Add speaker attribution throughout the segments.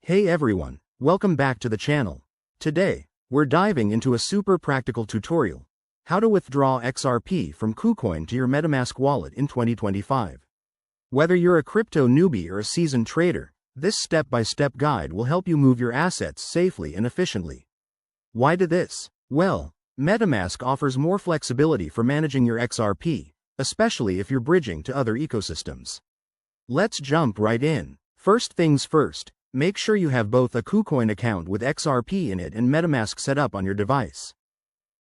Speaker 1: Hey everyone, welcome back to the channel. Today, we're diving into a super practical tutorial, how to withdraw XRP from Kucoin to your Metamask wallet in 2025. Whether you're a crypto newbie or a seasoned trader, this step-by-step guide will help you move your assets safely and efficiently. Why do this? Well, Metamask offers more flexibility for managing your XRP, especially if you're bridging to other ecosystems. Let's jump right in. First things first, make sure you have both a Kucoin account with XRP in it and Metamask set up on your device.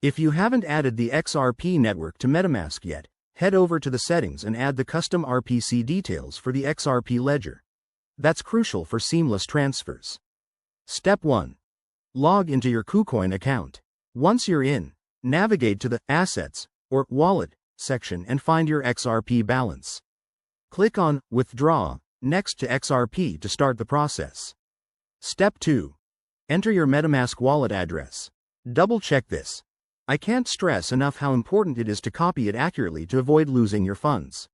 Speaker 1: If you haven't added the XRP network to Metamask yet, head over to the settings and add the custom RPC details for the XRP ledger. That's crucial for seamless transfers. Step 1. Log into your Kucoin account. Once you're in, navigate to the Assets or Wallet section and find your XRP balance. Click on Withdraw next to XRP to start the process. Step 2. Enter your Metamask wallet address. Double-check this. I can't stress enough how important it is to copy it accurately to avoid losing your funds.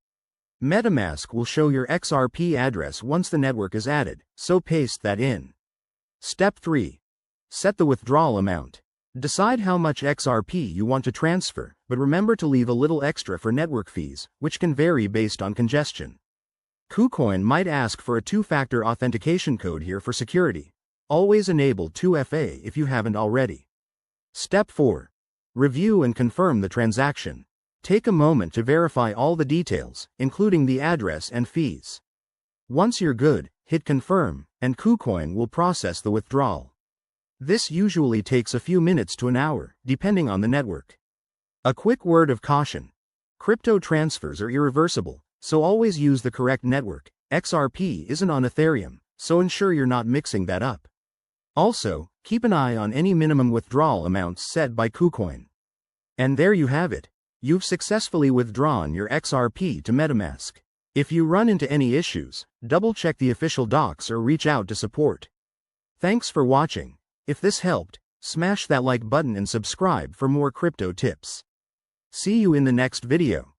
Speaker 1: Metamask will show your XRP address once the network is added, so paste that in. Step 3. Set the withdrawal amount. Decide how much XRP you want to transfer, but remember to leave a little extra for network fees, which can vary based on congestion. Kucoin might ask for a two-factor authentication code here for security. Always enable 2FA if you haven't already. Step 4. Review and confirm the transaction. Take a moment to verify all the details, including the address and fees. Once you're good, hit confirm, and Kucoin will process the withdrawal. This usually takes a few minutes to an hour, depending on the network. A quick word of caution. Crypto transfers are irreversible, so always use the correct network. XRP isn't on Ethereum, so ensure you're not mixing that up. Also, keep an eye on any minimum withdrawal amounts set by Kucoin. And there you have it. You've successfully withdrawn your XRP to Metamask. If you run into any issues, double-check the official docs or reach out to support. Thanks for watching. If this helped, smash that like button and subscribe for more crypto tips. See you in the next video.